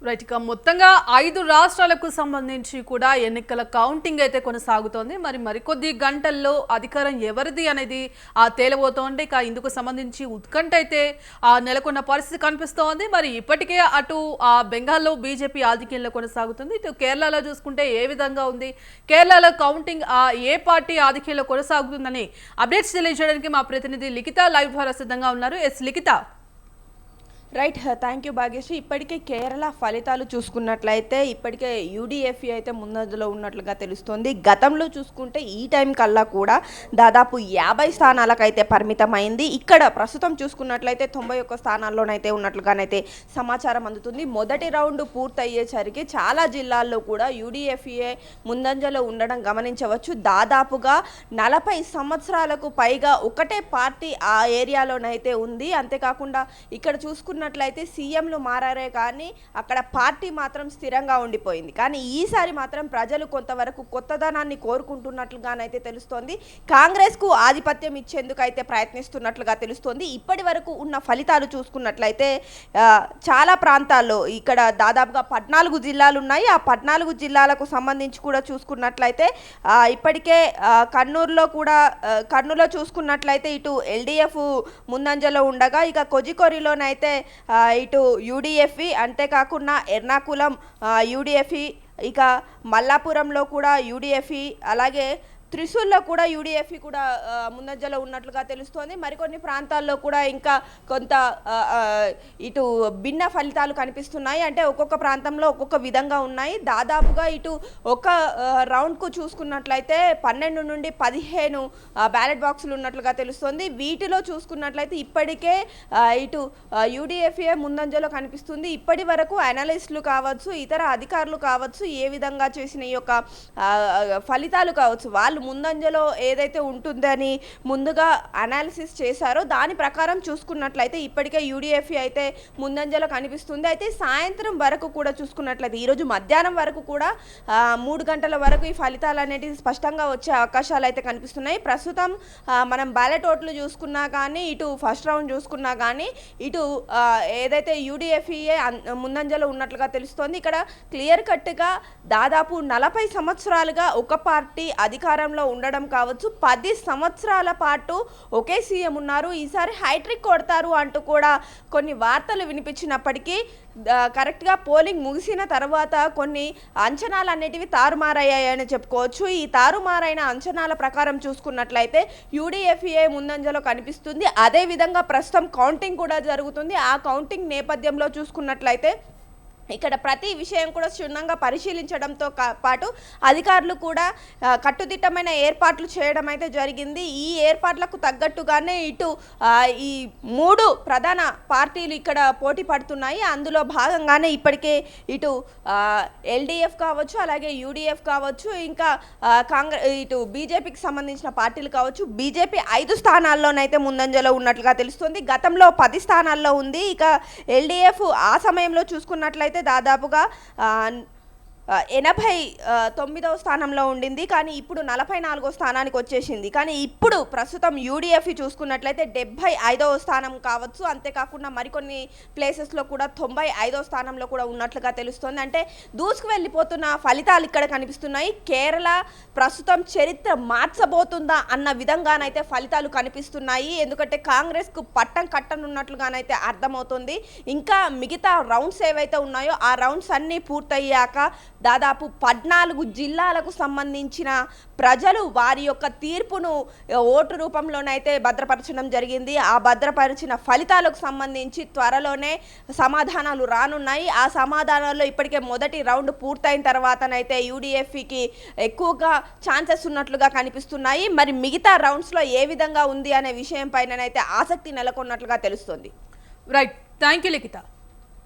Right. ఇక మొత్తంగా 5 రాష్ట్రాలకు సంబంధించి కూడా ఎన్నికల కౌంటింగ్ అయితే కొనసాగుతోంది. మరికొద్ది గంటల్లో అధికారం ఎవరిది అనేది తేలబోతోంది. ఇక ఇందుకు సంబంధించి ఉత్కంఠ అయితే నెలకొన్న పరిస్థితి కనిపిస్తోంది. మరి ఇప్పటికే అటు బెంగాల్లో బీజేపీ ఆధిక్యంలో కొనసాగుతుంది. ఇటు కేరళలో చూసుకుంటే ఏ విధంగా ఉంది, కేరళలో కౌంటింగ్ ఏ పార్టీ ఆధిక్యంలో కొనసాగుతుందని అప్డేట్స్ తెలియజేయడానికి మా ప్రతినిధి లిఖిత లైవ్ ద్వారా సిద్ధంగా ఉన్నారు. Yes Likhitha. Right, thank you Bhagyashree. ఇప్పటికే కేరళ ఫలితాలు చూసుకున్నట్లయితే ఇప్పటికే యూడీఎఫ్ఈ అయితే ముందంజలో ఉన్నట్లుగా తెలుస్తోంది. గతంలో చూసుకుంటే ఈ టైం కల్లా కూడా దాదాపు 50 స్థానాలకైతే పరిమితమైంది. ఇక్కడ ప్రస్తుతం చూసుకున్నట్లయితే 91 స్థానాల్లోనైతే ఉన్నట్లుగానైతే సమాచారం అందుతుంది. మొదటి రౌండ్ పూర్తయ్యేసరికి చాలా జిల్లాల్లో కూడా యూడీఎఫ్ఈ ముందంజలో ఉండడం గమనించవచ్చు. దాదాపుగా 40 సంవత్సరాలకు పైగా ఒకటే పార్టీ ఆ ఏరియాలోనైతే ఉంది. అంతేకాకుండా ఇక్కడ చూసుకున్నట్లయితే సీఎంలు మారారే కానీ అక్కడ పార్టీ మాత్రం స్థిరంగా ఉండిపోయింది. కానీ ఈసారి మాత్రం ప్రజలు కొంతవరకు కొత్తదనాన్ని కోరుకుంటున్నట్లుగానైతే తెలుస్తోంది. కాంగ్రెస్కు ఆధిపత్యం ఇచ్చేందుకు అయితే ప్రయత్నిస్తున్నట్లుగా తెలుస్తోంది. ఇప్పటి వరకు ఉన్న ఫలితాలు చూసుకున్నట్లయితే చాలా ప్రాంతాల్లో ఇక్కడ దాదాపుగా 14 జిల్లాలు ఉన్నాయి. ఆ 14 జిల్లాలకు సంబంధించి కూడా చూసుకున్నట్లయితే ఇప్పటికే కర్నూలులో చూసుకున్నట్లయితే ఇటు ఎల్డీఎఫ్ ముందంజలో ఉండగా, ఇక కొజికోరిలోనైతే ఇటు యూడీఎఫ్ఈ, అంతేకాకుండా ఎర్నాకుళం యూడీఎఫ్ఈ, ఇక మల్లాపురంలో కూడా యూడీఎఫ్ఈ, అలాగే త్రిశూల్లో కూడా యూడీఎఫ్ఈ కూడా ముందంజలో ఉన్నట్లుగా తెలుస్తోంది. మరికొన్ని ప్రాంతాల్లో కూడా ఇంకా కొంత ఇటు భిన్న ఫలితాలు కనిపిస్తున్నాయి. అంటే ఒక్కొక్క ప్రాంతంలో ఒక్కొక్క విధంగా ఉన్నాయి. దాదాపుగా ఇటు ఒక రౌండ్కు చూసుకున్నట్లయితే 12 నుండి 15 బ్యాలెట్ బాక్సులు ఉన్నట్లుగా తెలుస్తోంది. వీటిలో చూసుకున్నట్లయితే ఇప్పటికే ఇటు యూడీఎఫ్ఏ ముందంజలో కనిపిస్తుంది. ఇప్పటి వరకు అనలిస్టులు కావచ్చు, ఇతర అధికారులు కావచ్చు, ఏ విధంగా చేసిన ఈ యొక్క ఫలితాలు కావచ్చు, వాళ్ళు ముందంజలో ఏదైతే ఉంటుందని ముందుగా అనాలిసిస్ చేశారో దాని ప్రకారం చూసుకున్నట్లయితే ఇప్పటికే యూడీఎఫ్ఈ అయితే ముందంజలో కనిపిస్తుంది. అయితే సాయంత్రం వరకు కూడా చూసుకున్నట్లయితే ఈరోజు మధ్యాహ్నం వరకు కూడా 3 గంటల వరకు ఈ ఫలితాలు అనేవి స్పష్టంగా వచ్చే అవకాశాలు అయితే కనిపిస్తున్నాయి. ప్రస్తుతం మనం బ్యాలెట్ ఓట్లు చూసుకున్నా కానీ, ఇటు ఫస్ట్ రౌండ్ చూసుకున్నా కానీ, ఇటు ఏదైతే యూడీఎఫ్ఈఏ ముందంజలో ఉన్నట్లుగా తెలుస్తోంది. ఇక్కడ క్లియర్ కట్గా దాదాపు 40 సంవత్సరాలుగా ఒక పార్టీ అధికారం ఉండడం కావచ్చు, 10 సంవత్సరాల పాటు ఒకే సీఎం ఉన్నారు, ఈసారి హ్యాట్రిక్ కొడతారు అంటూ కూడా కొన్ని వార్తలు వినిపించినప్పటికీ కరెక్ట్గా పోలింగ్ ముగిసిన తర్వాత కొన్ని అంచనాలు అనేటివి తారుమారయ్యాయని చెప్పుకోవచ్చు. ఈ తారుమారైన అంచనాల ప్రకారం చూసుకున్నట్లయితే యూడీఎఫ్ఏ ముందంజలో కనిపిస్తుంది. అదేవిధంగా ప్రస్తుతం కౌంటింగ్ కూడా జరుగుతుంది. ఆ కౌంటింగ్ నేపథ్యంలో చూసుకున్నట్లయితే ఇక్కడ ప్రతి విషయం కూడా క్షుణ్ణంగా పరిశీలించడంతో పాటు అధికారులు కూడా కట్టుదిట్టమైన ఏర్పాట్లు చేయడం అయితే జరిగింది. ఈ ఏర్పాట్లకు తగ్గట్టుగానే ఇటు ఈ 3 ప్రధాన పార్టీలు ఇక్కడ పోటీ పడుతున్నాయి. అందులో భాగంగానే ఇప్పటికే ఇటు ఎల్డీఎఫ్ కావచ్చు, అలాగే యూడీఎఫ్ కావచ్చు, ఇంకా ఇటు బీజేపీకి సంబంధించిన పార్టీలు కావచ్చు. బీజేపీ 5 స్థానాల్లోనైతే ముందంజలో ఉన్నట్లుగా తెలుస్తుంది. గతంలో 10 స్థానాల్లో ఉంది. ఇక ఎల్డీఎఫ్ ఆ సమయంలో చూసుకున్నట్లయితే దాదాపుగా 89వ స్థానంలో ఉండింది. కానీ ఇప్పుడు 44వ స్థానానికి వచ్చేసింది. కానీ ఇప్పుడు ప్రస్తుతం యూడీఎఫ్ చూసుకున్నట్లయితే 75వ స్థానం కావచ్చు, అంతేకాకుండా మరికొన్ని ప్లేసెస్లో కూడా 95వ స్థానంలో కూడా ఉన్నట్లుగా తెలుస్తుంది. అంటే దూసుకు వెళ్ళిపోతున్న ఫలితాలు ఇక్కడ కనిపిస్తున్నాయి. కేరళ ప్రస్తుతం చరిత్ర మార్చబోతుందా అన్న విధంగానైతే ఫలితాలు కనిపిస్తున్నాయి. ఎందుకంటే కాంగ్రెస్కు పట్టం కట్టనున్నట్లుగానైతే అర్థమవుతుంది. ఇంకా మిగతా రౌండ్స్ ఏవైతే ఉన్నాయో ఆ రౌండ్స్ అన్నీ పూర్తయ్యాక దాదాపు 14 జిల్లాలకు సంబంధించిన ప్రజలు వారి యొక్క తీర్పును ఓటు రూపంలోనైతే భద్రపరచడం జరిగింది. ఆ భద్రపరిచిన ఫలితాలకు సంబంధించి త్వరలోనే సమాధానాలు రానున్నాయి. ఆ సమాధానాల్లో ఇప్పటికే మొదటి రౌండ్ పూర్తయిన తర్వాతనైతే యూడీఎఫ్ఈకి ఎక్కువగా ఛాన్సెస్ ఉన్నట్లుగా కనిపిస్తున్నాయి. మరి మిగతా రౌండ్స్లో ఏ విధంగా ఉంది అనే విషయం పైననైతే ఆసక్తి నెలకొన్నట్లుగా తెలుస్తుంది. Right, thank you Likhita.